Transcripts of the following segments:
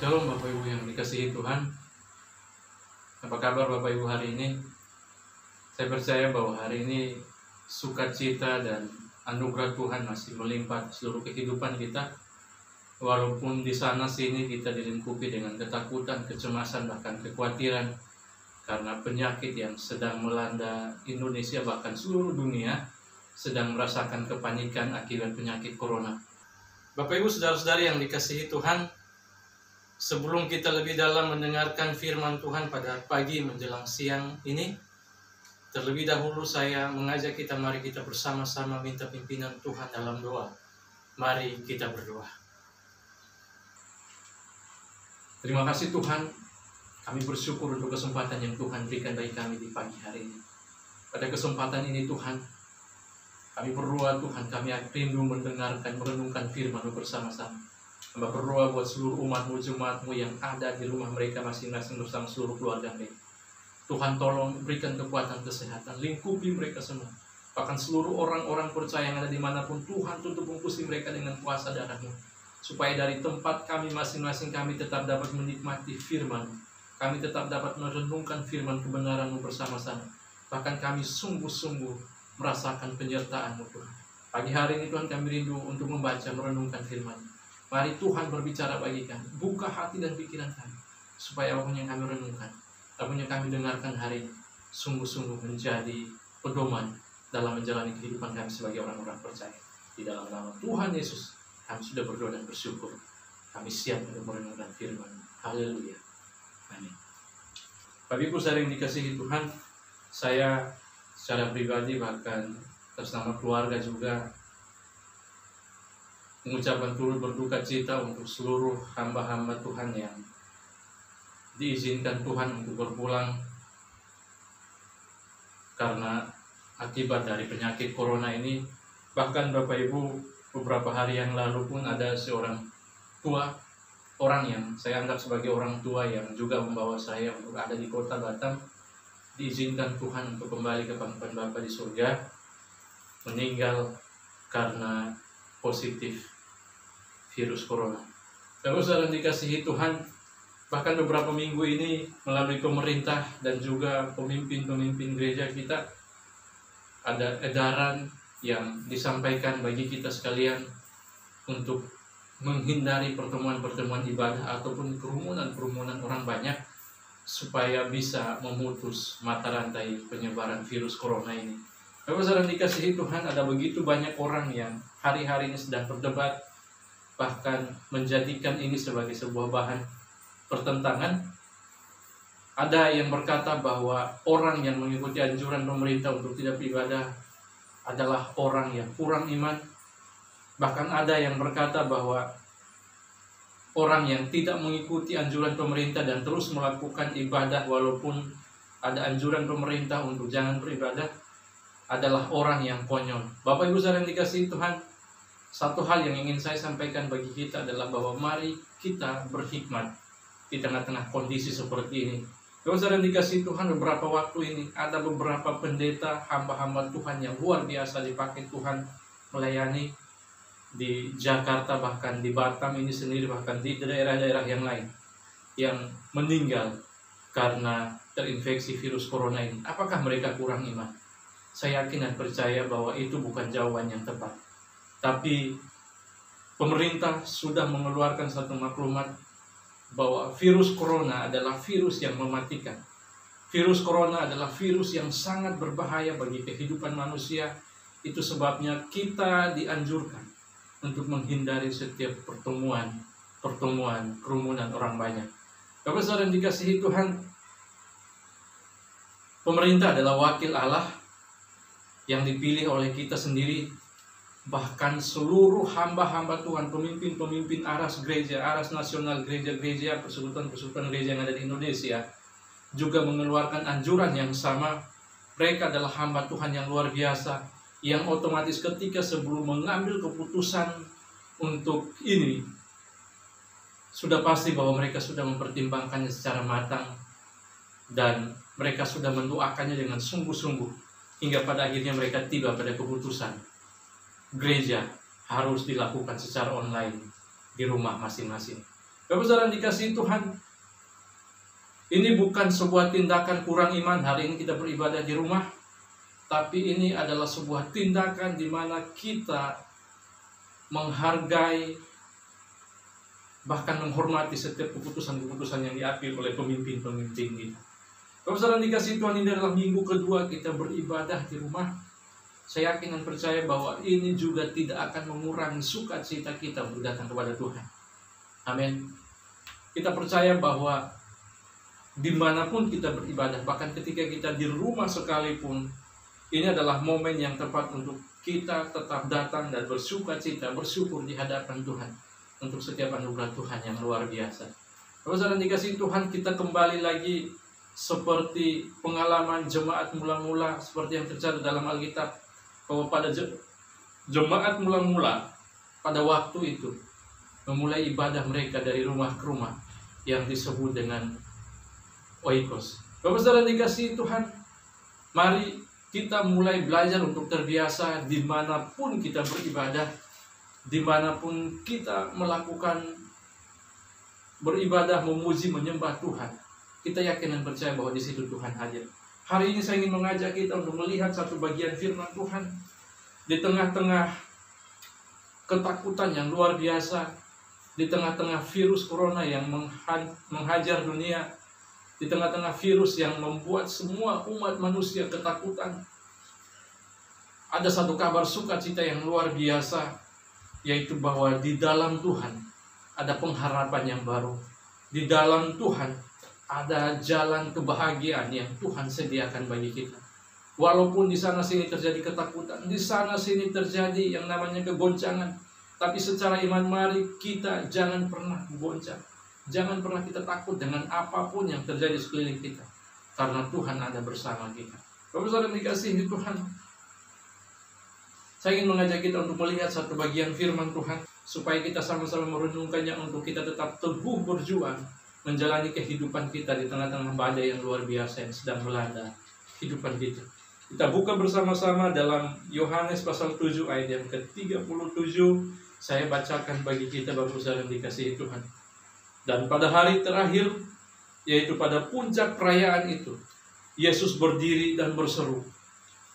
Shalom Bapak Ibu yang dikasihi Tuhan. Apa kabar Bapak Ibu hari ini? Saya percaya bahwa hari ini sukacita dan anugerah Tuhan masih melimpah seluruh kehidupan kita. Walaupun di sana sini kita dilingkupi dengan ketakutan, kecemasan, bahkan kekhawatiran karena penyakit yang sedang melanda Indonesia, bahkan seluruh dunia sedang merasakan kepanikan akibat penyakit corona. Bapak Ibu saudara-saudari yang dikasihi Tuhan, sebelum kita lebih dalam mendengarkan firman Tuhan pada pagi menjelang siang ini, terlebih dahulu saya mengajak kita, mari kita bersama-sama minta pimpinan Tuhan dalam doa. Mari kita berdoa. Terima kasih Tuhan, kami bersyukur untuk kesempatan yang Tuhan berikan bagi kami di pagi hari ini. Pada kesempatan ini Tuhan, kami berdoa Tuhan, kami rindu mendengarkan, merenungkan firman-Mu bersama-sama. Hamba berdoa buat seluruh umat-Mu, jemaat-Mu yang ada di rumah mereka masing-masing bersama seluruh keluarga mereka. Tuhan tolong berikan kekuatan kesehatan, lingkupi mereka semua. Bahkan seluruh orang-orang percaya yang ada dimanapun, Tuhan tutup bungkusi mereka dengan kuasa darah-Mu. Supaya dari tempat kami masing-masing kami tetap dapat menikmati firman-Mu. Kami tetap dapat merenungkan firman kebenaran-Mu bersama-sama. Bahkan kami sungguh-sungguh merasakan penyertaan-Mu Tuhan. Pagi hari ini Tuhan kami rindu untuk membaca, merenungkan firman-Mu. Mari Tuhan berbicara bagi kami, buka hati dan pikiran kami, supaya apapun yang kami renungkan, apapun yang kami dengarkan hari ini, sungguh-sungguh menjadi pedoman dalam menjalani kehidupan kami sebagai orang-orang percaya. Di dalam nama Tuhan Yesus, kami sudah berdoa dan bersyukur. Kami siap untuk merenungkan firman. Haleluya. Amin. Bapak Ibu saudara yang dikasihi Tuhan, saya secara pribadi bahkan atas nama keluarga juga mengucapkan turut berduka cita untuk seluruh hamba-hamba Tuhan yang diizinkan Tuhan untuk berpulang karena akibat dari penyakit corona ini. Bahkan Bapak Ibu, beberapa hari yang lalu pun ada seorang tua, orang yang saya anggap sebagai orang tua yang juga membawa saya untuk ada di kota Batam, diizinkan Tuhan untuk kembali ke pangkuan Bapa di surga, meninggal karena positif virus corona. Bapak saudara dikasihi Tuhan, bahkan beberapa minggu ini melalui pemerintah dan juga pemimpin-pemimpin gereja kita ada edaran yang disampaikan bagi kita sekalian untuk menghindari pertemuan-pertemuan ibadah ataupun kerumunan-kerumunan orang banyak supaya bisa memutus mata rantai penyebaran virus corona ini. Bapak saudara dikasihi Tuhan, ada begitu banyak orang yang hari-hari ini sedang berdebat, bahkan menjadikan ini sebagai sebuah bahan pertentangan. Ada yang berkata bahwa orang yang mengikuti anjuran pemerintah untuk tidak beribadah adalah orang yang kurang iman. Bahkan ada yang berkata bahwa orang yang tidak mengikuti anjuran pemerintah dan terus melakukan ibadah walaupun ada anjuran pemerintah untuk jangan beribadah adalah orang yang konyol. Bapak Ibu saudara yang dikasihi Tuhan, satu hal yang ingin saya sampaikan bagi kita adalah bahwa mari kita berhikmat di tengah-tengah kondisi seperti ini. Bapak saudara yang dikasihi Tuhan, beberapa waktu ini ada beberapa pendeta, hamba-hamba Tuhan yang luar biasa dipakai Tuhan melayani di Jakarta, bahkan di Batam ini sendiri, bahkan di daerah-daerah yang lain yang meninggal karena terinfeksi virus corona ini. Apakah mereka kurang iman? Saya yakin dan percaya bahwa itu bukan jawaban yang tepat. Tapi pemerintah sudah mengeluarkan satu maklumat bahwa virus corona adalah virus yang mematikan. Virus corona adalah virus yang sangat berbahaya bagi kehidupan manusia. Itu sebabnya kita dianjurkan untuk menghindari setiap pertemuan, kerumunan orang banyak. Bapak saudara yang dikasihi Tuhan, pemerintah adalah wakil Allah yang dipilih oleh kita sendiri. Bahkan seluruh hamba-hamba Tuhan, pemimpin-pemimpin aras gereja, aras nasional gereja-gereja, persekutuan-persekutuan gereja yang ada di Indonesia juga mengeluarkan anjuran yang sama. Mereka adalah hamba Tuhan yang luar biasa, yang otomatis ketika sebelum mengambil keputusan untuk ini, sudah pasti bahwa mereka sudah mempertimbangkannya secara matang dan mereka sudah mendoakannya dengan sungguh-sungguh hingga pada akhirnya mereka tiba pada keputusan gereja harus dilakukan secara online di rumah masing-masing. Bapak saudara dikasihi Tuhan, ini bukan sebuah tindakan kurang iman hari ini kita beribadah di rumah, tapi ini adalah sebuah tindakan di mana kita menghargai, bahkan menghormati setiap keputusan-keputusan yang diambil oleh pemimpin-pemimpin kita. Bapak saudara dikasihi Tuhan, ini adalah minggu kedua kita beribadah di rumah. Saya yakin dan percaya bahwa ini juga tidak akan mengurangi sukacita kita untuk datang kepada Tuhan. Amin. Kita percaya bahwa dimanapun kita beribadah, bahkan ketika kita di rumah sekalipun, ini adalah momen yang tepat untuk kita tetap datang dan bersukacita, bersyukur di hadapan Tuhan untuk setiap anugerah Tuhan yang luar biasa. Bapak saudara dikasihi Tuhan, kita kembali lagi seperti pengalaman jemaat mula-mula seperti yang tercatat dalam Alkitab, bahwa pada jemaat mula-mula pada waktu itu memulai ibadah mereka dari rumah ke rumah yang disebut dengan oikos. Bapak saudara dikasihi Tuhan, mari kita mulai belajar untuk terbiasa dimanapun kita beribadah, dimanapun kita melakukan beribadah, memuji, menyembah Tuhan, kita yakin dan percaya bahwa di situ Tuhan hadir. Hari ini saya ingin mengajak kita untuk melihat satu bagian firman Tuhan di tengah-tengah ketakutan yang luar biasa, di tengah-tengah virus corona yang menghajar dunia, di tengah-tengah virus yang membuat semua umat manusia ketakutan. Ada satu kabar sukacita yang luar biasa, yaitu bahwa di dalam Tuhan ada pengharapan yang baru. Di dalam Tuhan ada jalan kebahagiaan yang Tuhan sediakan bagi kita. Walaupun di sana sini terjadi ketakutan, di sana sini terjadi yang namanya kegoncangan, tapi secara iman mari kita jangan pernah goncang. Jangan pernah kita takut dengan apapun yang terjadi sekeliling kita, karena Tuhan ada bersama kita. Bapak saudara dikasihi Tuhan, saya ingin mengajak kita untuk melihat satu bagian firman Tuhan, supaya kita sama-sama merenungkannya untuk kita tetap teguh berjuang menjalani kehidupan kita di tengah-tengah badai yang luar biasa yang sedang melanda kehidupan kita. Kita buka bersama-sama dalam Yohanes pasal 7 ayat yang ke-37. Saya bacakan bagi kita Bapak saudara dikasihi Tuhan. Dan pada hari terakhir, yaitu pada puncak perayaan itu, Yesus berdiri dan berseru,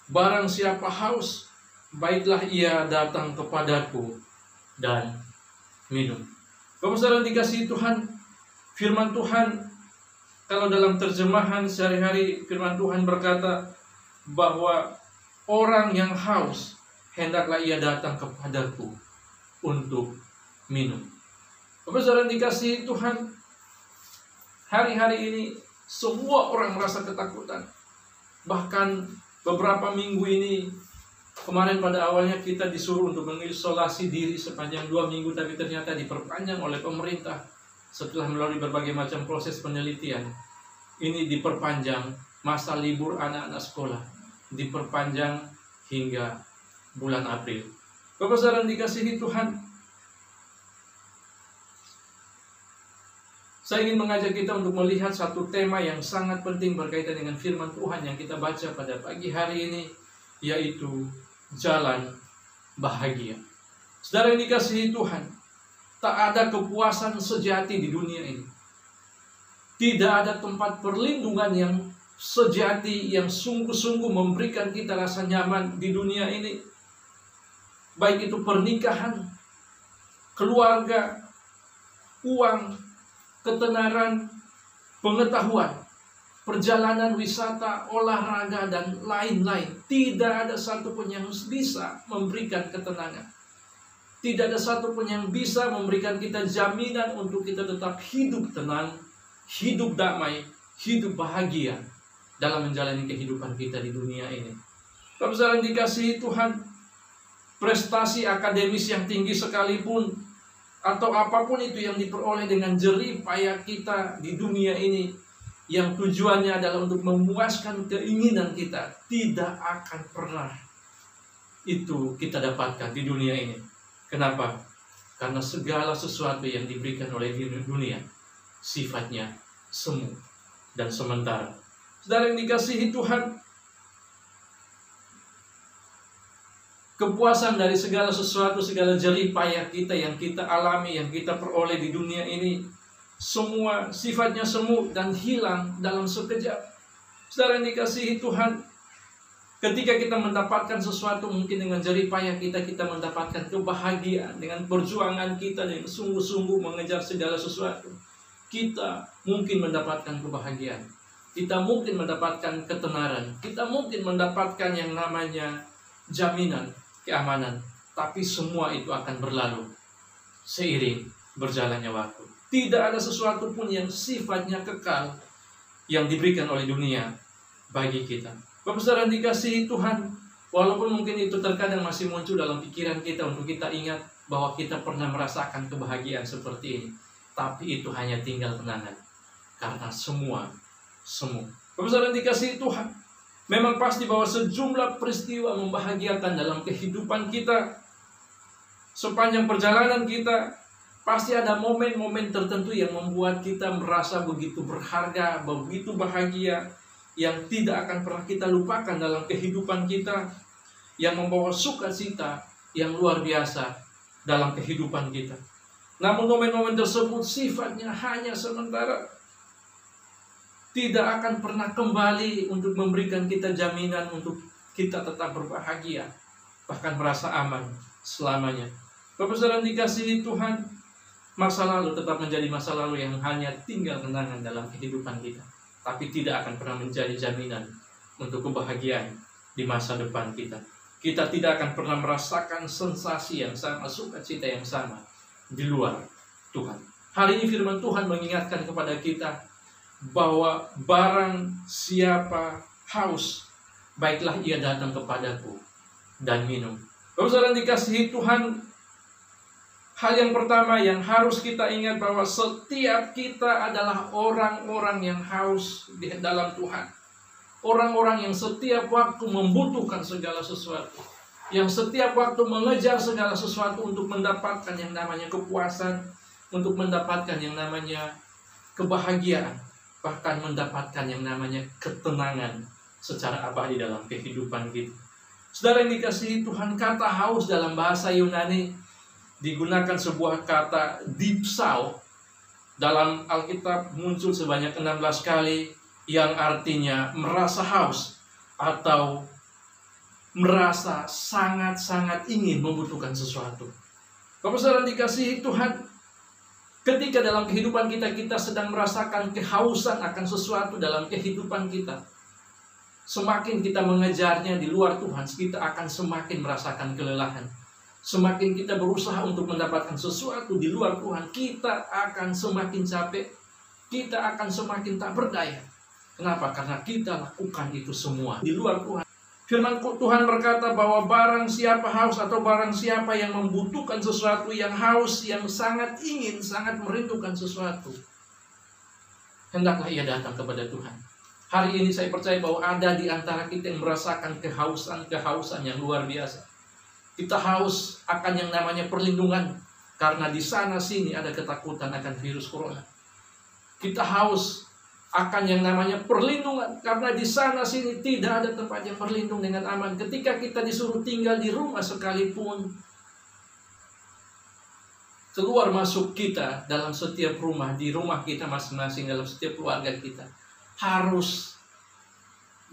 "Barang siapa haus, baiklah ia datang kepadaku dan minum." Bapak saudara dikasihi Tuhan, firman Tuhan, kalau dalam terjemahan sehari-hari, firman Tuhan berkata bahwa orang yang haus, hendaklah ia datang kepadaku untuk minum. Bapak saudara dikasihi Tuhan, hari-hari ini semua orang merasa ketakutan. Bahkan beberapa minggu ini, kemarin pada awalnya kita disuruh untuk mengisolasi diri sepanjang 2 minggu, tapi ternyata diperpanjang oleh pemerintah setelah melalui berbagai macam proses penelitian. Ini diperpanjang masa libur anak-anak sekolah, diperpanjang hingga bulan April. Bapak saudara dikasihi Tuhan, saya ingin mengajak kita untuk melihat satu tema yang sangat penting berkaitan dengan firman Tuhan yang kita baca pada pagi hari ini, yaitu jalan bahagia. Saudara yang dikasihi Tuhan, tak ada kepuasan sejati di dunia ini. Tidak ada tempat perlindungan yang sejati, yang sungguh-sungguh memberikan kita rasa nyaman di dunia ini. Baik itu pernikahan, keluarga, uang, ketenaran, pengetahuan, perjalanan wisata, olahraga, dan lain-lain. Tidak ada satupun yang bisa memberikan ketenangan. Tidak ada satupun yang bisa memberikan kita jaminan untuk kita tetap hidup tenang, hidup damai, hidup bahagia dalam menjalani kehidupan kita di dunia ini. Bapak saudara dikasihi Tuhan, prestasi akademis yang tinggi sekalipun, atau apapun itu yang diperoleh dengan jerih payah kita di dunia ini, yang tujuannya adalah untuk memuaskan keinginan kita, tidak akan pernah itu kita dapatkan di dunia ini. Kenapa? Karena segala sesuatu yang diberikan oleh dunia sifatnya semu dan sementara. Saudara yang dikasihi Tuhan, kepuasan dari segala sesuatu, segala jerih payah kita yang kita alami, yang kita peroleh di dunia ini, semua sifatnya semu dan hilang dalam sekejap. Saudara yang dikasihi Tuhan, ketika kita mendapatkan sesuatu, mungkin dengan jerih payah kita mendapatkan kebahagiaan, dengan perjuangan kita, dengan sungguh-sungguh mengejar segala sesuatu, kita mungkin mendapatkan kebahagiaan, kita mungkin mendapatkan ketenaran, kita mungkin mendapatkan yang namanya jaminan, keamanan. Tapi semua itu akan berlalu seiring berjalannya waktu. Tidak ada sesuatu pun yang sifatnya kekal yang diberikan oleh dunia bagi kita. Bapak saudara yang dikasihi Tuhan, walaupun mungkin itu terkadang masih muncul dalam pikiran kita untuk kita ingat bahwa kita pernah merasakan kebahagiaan seperti ini, tapi itu hanya tinggal kenangan, karena semua semu. Bapak saudara yang dikasihi Tuhan, memang pasti bahwa sejumlah peristiwa membahagiakan dalam kehidupan kita. Sepanjang perjalanan kita, pasti ada momen-momen tertentu yang membuat kita merasa begitu berharga, begitu bahagia, yang tidak akan pernah kita lupakan dalam kehidupan kita, yang membawa sukacita yang luar biasa dalam kehidupan kita. Namun momen-momen tersebut sifatnya hanya sementara, tidak akan pernah kembali untuk memberikan kita jaminan untuk kita tetap berbahagia, bahkan merasa aman selamanya. Bapak saudara dikasihi Tuhan, masa lalu tetap menjadi masa lalu yang hanya tinggal kenangan dalam kehidupan kita, tapi tidak akan pernah menjadi jaminan untuk kebahagiaan di masa depan kita. Kita tidak akan pernah merasakan sensasi yang sama, sukacita yang sama di luar Tuhan. Hari ini firman Tuhan mengingatkan kepada kita bahwa barang siapa haus, baiklah ia datang kepadaku dan minum. Bapak saudara dikasihi Tuhan, hal yang pertama yang harus kita ingat bahwa setiap kita adalah orang-orang yang haus di dalam Tuhan. Orang-orang yang setiap waktu membutuhkan segala sesuatu, yang setiap waktu mengejar segala sesuatu untuk mendapatkan yang namanya kepuasan, untuk mendapatkan yang namanya kebahagiaan, bahkan mendapatkan yang namanya ketenangan secara abadi dalam kehidupan kita. Saudara yang dikasihi Tuhan, kata haus dalam bahasa Yunani digunakan sebuah kata dipsao. Dalam Alkitab muncul sebanyak 16 kali, yang artinya merasa haus atau merasa sangat-sangat ingin membutuhkan sesuatu. Bapak saudara dikasihi Tuhan, ketika dalam kehidupan kita sedang merasakan kehausan akan sesuatu dalam kehidupan kita, semakin kita mengejarnya di luar Tuhan, kita akan semakin merasakan kelelahan. Semakin kita berusaha untuk mendapatkan sesuatu di luar Tuhan, kita akan semakin capek, kita akan semakin tak berdaya. Kenapa? Karena kita lakukan itu semua di luar Tuhan. Firman Tuhan berkata bahwa barang siapa haus atau barang siapa yang membutuhkan sesuatu, yang haus, yang sangat ingin, sangat merindukan sesuatu, hendaklah ia datang kepada Tuhan. Hari ini saya percaya bahwa ada di antara kita yang merasakan kehausan yang luar biasa. Kita haus akan yang namanya perlindungan, karena di sana sini ada ketakutan akan virus corona. Kita haus akan yang namanya perlindungan, karena di sana sini tidak ada tempat yang berlindung dengan aman. Ketika kita disuruh tinggal di rumah sekalipun, keluar masuk kita dalam setiap rumah, di rumah kita masing-masing, dalam setiap keluarga kita, harus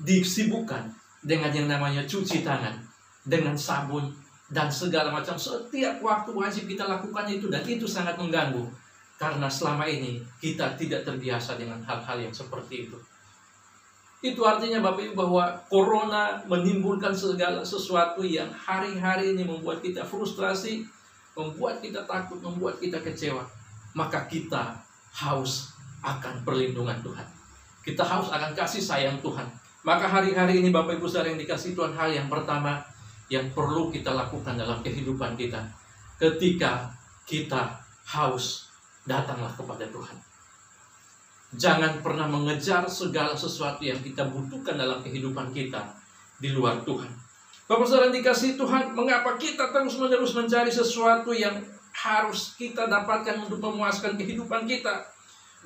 disibukkan dengan yang namanya cuci tangan, dengan sabun, dan segala macam. Setiap waktu wajib kita lakukan itu, dan itu sangat mengganggu, karena selama ini kita tidak terbiasa dengan hal-hal yang seperti itu. Itu artinya Bapak Ibu bahwa corona menimbulkan segala sesuatu yang hari-hari ini membuat kita frustrasi, membuat kita takut, membuat kita kecewa. Maka kita haus akan perlindungan Tuhan, kita haus akan kasih sayang Tuhan. Maka hari-hari ini Bapak Ibu saudara yang dikasihi Tuhan, hal yang pertama yang perlu kita lakukan dalam kehidupan kita, ketika kita haus, datanglah kepada Tuhan. Jangan pernah mengejar segala sesuatu yang kita butuhkan dalam kehidupan kita di luar Tuhan. Bapak saudara dikasihi Tuhan, mengapa kita terus-menerus mencari sesuatu yang harus kita dapatkan untuk memuaskan kehidupan kita?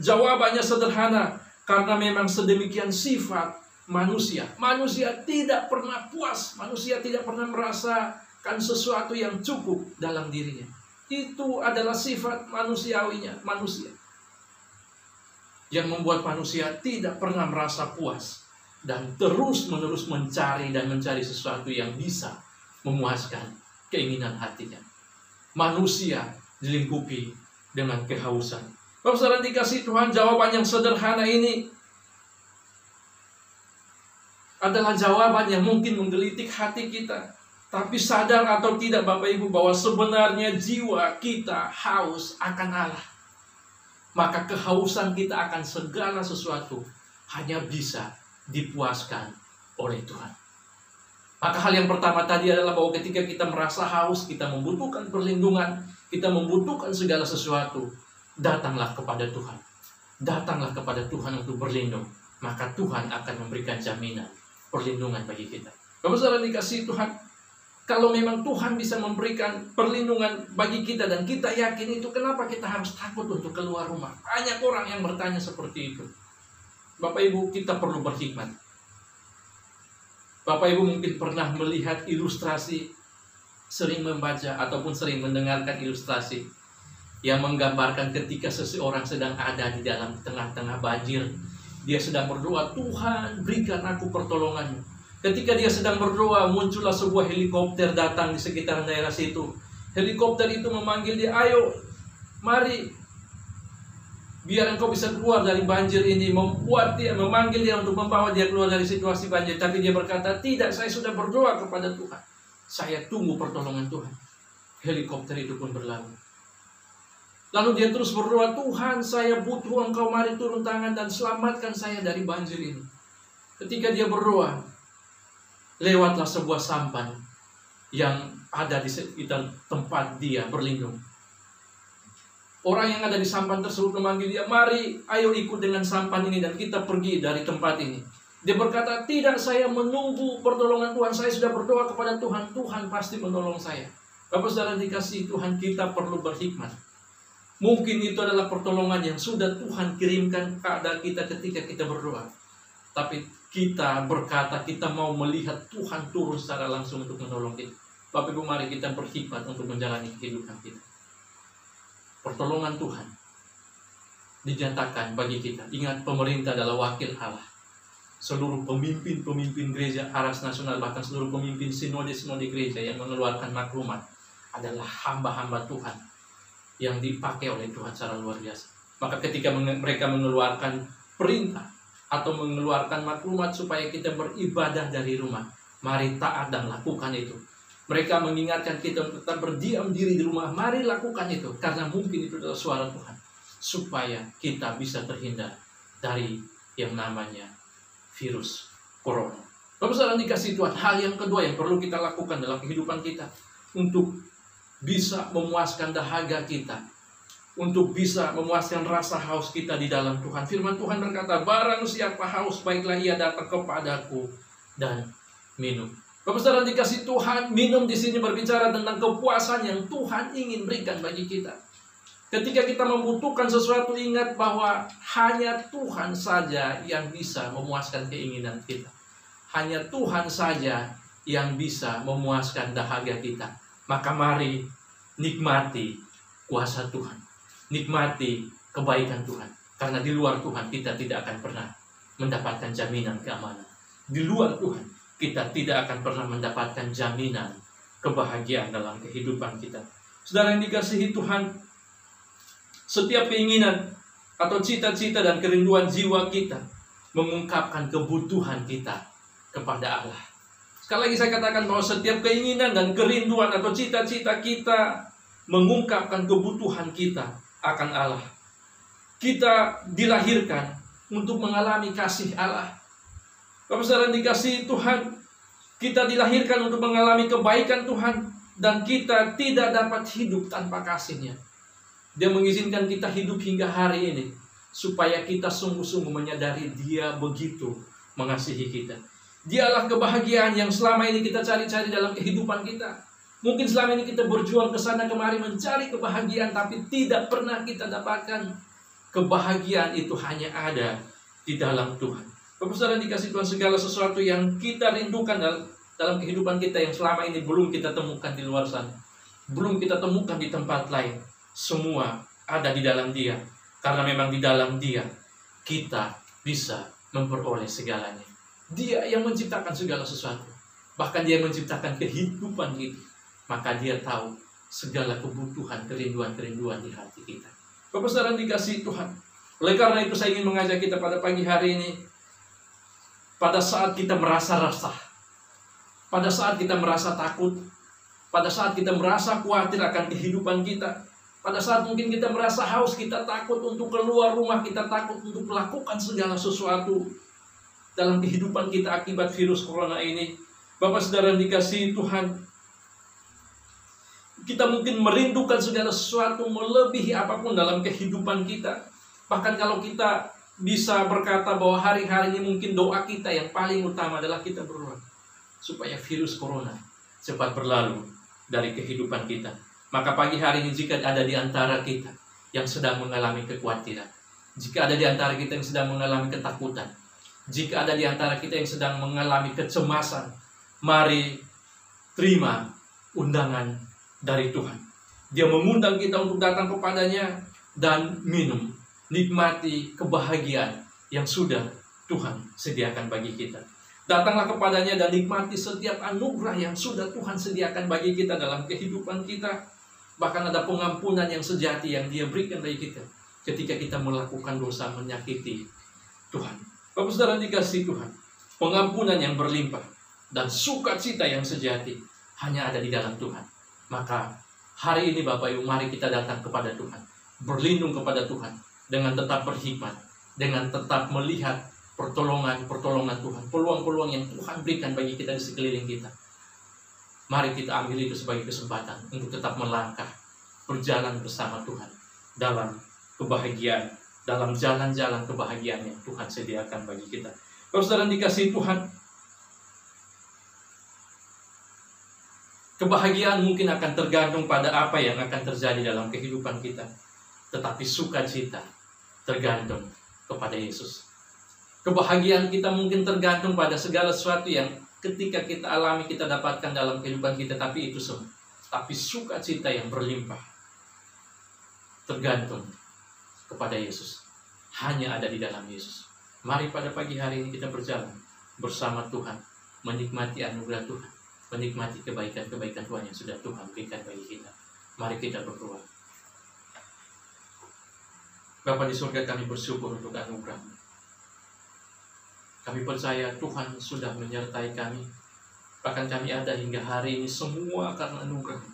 Jawabannya sederhana, karena memang sedemikian sifat manusia. Manusia tidak pernah puas, manusia tidak pernah merasakan sesuatu yang cukup dalam dirinya. Itu adalah sifat manusiawinya manusia. yang membuat manusia tidak pernah merasa puas dan terus-menerus mencari sesuatu yang bisa memuaskan keinginan hatinya. Manusia dilingkupi dengan kehausan. Bapak saudara dikasih Tuhan, jawaban yang sederhana ini adalah jawaban yang mungkin menggelitik hati kita. Tapi sadar atau tidak Bapak Ibu bahwa sebenarnya jiwa kita haus akan Allah. Maka kehausan kita akan segala sesuatu hanya bisa dipuaskan oleh Tuhan. Maka hal yang pertama tadi adalah bahwa ketika kita merasa haus, kita membutuhkan perlindungan, kita membutuhkan segala sesuatu, datanglah kepada Tuhan. Datanglah kepada Tuhan untuk berlindung. Maka Tuhan akan memberikan jaminan perlindungan bagi kita. Bapak saudara dikasih Tuhan, kalau memang Tuhan bisa memberikan perlindungan bagi kita dan kita yakin itu, kenapa kita harus takut untuk keluar rumah? Banyak orang yang bertanya seperti itu. Bapak Ibu, kita perlu berhikmat. Bapak Ibu mungkin pernah melihat ilustrasi, sering membaca ataupun sering mendengarkan ilustrasi yang menggambarkan ketika seseorang sedang ada di dalam tengah-tengah banjir. Dia sedang berdoa, Tuhan berikan aku pertolongan-Mu. Ketika dia sedang berdoa, muncullah sebuah helikopter datang di sekitar daerah situ. Helikopter itu memanggil dia, ayo, mari, biar engkau bisa keluar dari banjir ini. Membuat dia, memanggil dia untuk membawa dia keluar dari situasi banjir. Tapi dia berkata, tidak, saya sudah berdoa kepada Tuhan. Saya tunggu pertolongan Tuhan. Helikopter itu pun berlalu. Lalu dia terus berdoa, Tuhan, saya butuh engkau, mari turun tangan dan selamatkan saya dari banjir ini. Ketika dia berdoa, lewatlah sebuah sampan yang ada di sekitar tempat dia berlindung. Orang yang ada di sampan tersebut memanggil dia, mari, ayo ikut dengan sampan ini dan kita pergi dari tempat ini. Dia berkata, tidak, saya menunggu pertolongan Tuhan. Saya sudah berdoa kepada Tuhan, Tuhan pasti menolong saya. Bapak saudara dikasih Tuhan, kita perlu berhikmat. Mungkin itu adalah pertolongan yang sudah Tuhan kirimkan kepada kita ketika kita berdoa. Tapi kita berkata kita mau melihat Tuhan turun secara langsung untuk menolong kita. Bapak Ibu, mari kita berhikmat untuk menjalani kehidupan kita. Pertolongan Tuhan dinyatakan bagi kita. Ingat, pemerintah adalah wakil Allah. Seluruh pemimpin gereja Aras Nasional, bahkan seluruh pemimpin sinode-sinode gereja yang mengeluarkan maklumat adalah hamba-hamba Tuhan yang dipakai oleh Tuhan secara luar biasa. Maka ketika mereka mengeluarkan perintah atau mengeluarkan maklumat supaya kita beribadah dari rumah, mari taat dan lakukan itu. Mereka mengingatkan kita untuk tetap berdiam diri di rumah, mari lakukan itu, karena mungkin itu adalah suara Tuhan, supaya kita bisa terhindar dari yang namanya virus corona. Bapak saudara dikasih Tuhan, hal yang kedua yang perlu kita lakukan dalam kehidupan kita untuk bisa memuaskan dahaga kita, untuk bisa memuaskan rasa haus kita di dalam Tuhan. Firman Tuhan berkata, barang siapa haus, baiklah ia datang kepadaku dan minum. Bapak saudara dikasih Tuhan, minum di sini berbicara tentang kepuasan yang Tuhan ingin berikan bagi kita. Ketika kita membutuhkan sesuatu, ingat bahwa hanya Tuhan saja yang bisa memuaskan keinginan kita. Hanya Tuhan saja yang bisa memuaskan dahaga kita. Maka mari nikmati kuasa Tuhan. Nikmati kebaikan Tuhan. Karena di luar Tuhan kita tidak akan pernah mendapatkan jaminan keamanan. Di luar Tuhan kita tidak akan pernah mendapatkan jaminan kebahagiaan dalam kehidupan kita. Saudara yang dikasihi Tuhan, setiap keinginan atau cita-cita dan kerinduan jiwa kita mengungkapkan kebutuhan kita kepada Allah. Sekali lagi saya katakan bahwa setiap keinginan dan kerinduan atau cita-cita kita mengungkapkan kebutuhan kita akan Allah. Kita dilahirkan untuk mengalami kasih Allah. Bapak saudara dikasihi Tuhan, kita dilahirkan untuk mengalami kebaikan Tuhan, dan kita tidak dapat hidup tanpa kasih-Nya. Dia mengizinkan kita hidup hingga hari ini supaya kita sungguh-sungguh menyadari Dia begitu mengasihi kita. Dialah kebahagiaan yang selama ini kita cari-cari dalam kehidupan kita. Mungkin selama ini kita berjuang ke sana kemari mencari kebahagiaan, tapi tidak pernah kita dapatkan. Kebahagiaan itu hanya ada di dalam Tuhan. Bapak saudara dikasih Tuhan, segala sesuatu yang kita rindukan dalam kehidupan kita yang selama ini belum kita temukan di luar sana, belum kita temukan di tempat lain, semua ada di dalam Dia. Karena memang di dalam Dia kita bisa memperoleh segalanya. Dia yang menciptakan segala sesuatu. Bahkan Dia menciptakan kehidupan kita. Maka Dia tahu segala kebutuhan, kerinduan-kerinduan di hati kita. Bapak saudara dikasihi Tuhan. Oleh karena itu saya ingin mengajak kita pada pagi hari ini. Pada saat kita merasa resah, pada saat kita merasa takut, pada saat kita merasa khawatir akan kehidupan kita, pada saat mungkin kita merasa haus, kita takut untuk keluar rumah, kita takut untuk melakukan segala sesuatu dalam kehidupan kita akibat virus corona ini. Bapak saudara dikasihi Tuhan, kita mungkin merindukan segala sesuatu melebihi apapun dalam kehidupan kita. Bahkan kalau kita bisa berkata bahwa hari-hari ini mungkin doa kita yang paling utama adalah kita berdoa supaya virus corona cepat berlalu dari kehidupan kita. Maka pagi hari ini jika ada di antara kita yang sedang mengalami kekhawatiran, jika ada di antara kita yang sedang mengalami ketakutan, jika ada di antara kita yang sedang mengalami kecemasan, mari terima undangan dari Tuhan. Dia mengundang kita untuk datang kepadanya dan minum, nikmati kebahagiaan yang sudah Tuhan sediakan bagi kita. Datanglah kepadanya dan nikmati setiap anugerah yang sudah Tuhan sediakan bagi kita dalam kehidupan kita. Bahkan ada pengampunan yang sejati yang Dia berikan bagi kita ketika kita melakukan dosa menyakiti Tuhan. Bapak saudara dikasihi Tuhan, pengampunan yang berlimpah dan sukacita yang sejati hanya ada di dalam Tuhan. Maka hari ini Bapak Ibu, mari kita datang kepada Tuhan, berlindung kepada Tuhan, dengan tetap berhikmat, dengan tetap melihat pertolongan-pertolongan Tuhan, peluang-peluang yang Tuhan berikan bagi kita di sekeliling kita. Mari kita ambil itu sebagai kesempatan untuk tetap melangkah, berjalan bersama Tuhan dalam kebahagiaan, dalam jalan-jalan kebahagiaan yang Tuhan sediakan bagi kita. Kalau saudara dikasihi Tuhan, kebahagiaan mungkin akan tergantung pada apa yang akan terjadi dalam kehidupan kita. Tetapi sukacita tergantung kepada Yesus. Kebahagiaan kita mungkin tergantung pada segala sesuatu yang ketika kita alami, kita dapatkan dalam kehidupan kita. Tapi itu semua. Tapi sukacita yang berlimpah tergantung kepada Yesus. Hanya ada di dalam Yesus. Mari pada pagi hari ini kita berjalan bersama Tuhan, menikmati anugerah Tuhan, menikmati kebaikan-kebaikan Tuhan yang sudah Tuhan berikan bagi kita. Mari kita berdoa. Bapa di surga, kami bersyukur untuk anugerah-Mu. Kami percaya Tuhan sudah menyertai kami. Bahkan kami ada hingga hari ini semua karena anugerah-Mu.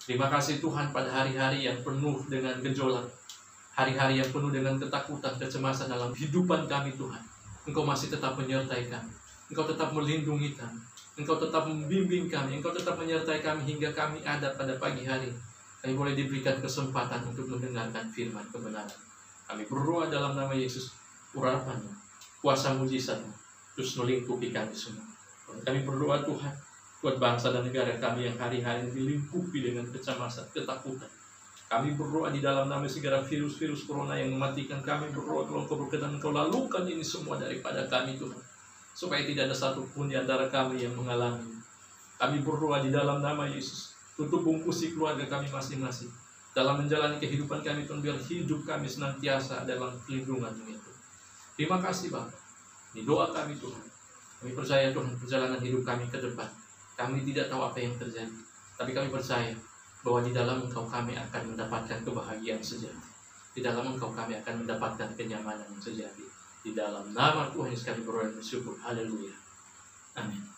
Terima kasih Tuhan pada hari-hari yang penuh dengan gejolak, hari-hari yang penuh dengan ketakutan, kecemasan dalam kehidupan kami Tuhan. Engkau masih tetap menyertai kami. Engkau tetap melindungi kami. Engkau tetap membimbing kami. Engkau tetap menyertai kami hingga kami ada pada pagi hari. Kami boleh diberikan kesempatan untuk mendengarkan firman kebenaran. Kami berdoa dalam nama Yesus, urapan-Mu, kuasa mujizat-Mu, terus melingkupi kami semua. Kami berdoa Tuhan, buat bangsa dan negara kami yang hari-hari dilingkupi dengan kecemasan, ketakutan. Kami berdoa di dalam nama segala virus-virus corona yang mematikan kami. Berdoa kalau Engkau berkenan, Engkau lalukan ini semua daripada kami Tuhan, supaya tidak ada satupun di antara kami yang mengalami. Kami berdoa di dalam nama Yesus, tutup bungkusi keluarga kami masing-masing. Dalam menjalani kehidupan kami Tuhan, biar hidup kami senantiasa dalam pelindungan-Mu itu. Terima kasih Bapa. Ini doa kami Tuhan. Kami percaya Tuhan, perjalanan hidup kami ke depan, kami tidak tahu apa yang terjadi. Tapi kami percaya bahwa di dalam Engkau kami akan mendapatkan kebahagiaan sejati. Di dalam Engkau kami akan mendapatkan kenyamanan yang sejati. Di dalam nama Tuhan Yesus kami berdoa dan bersyukur. Haleluya. Amin.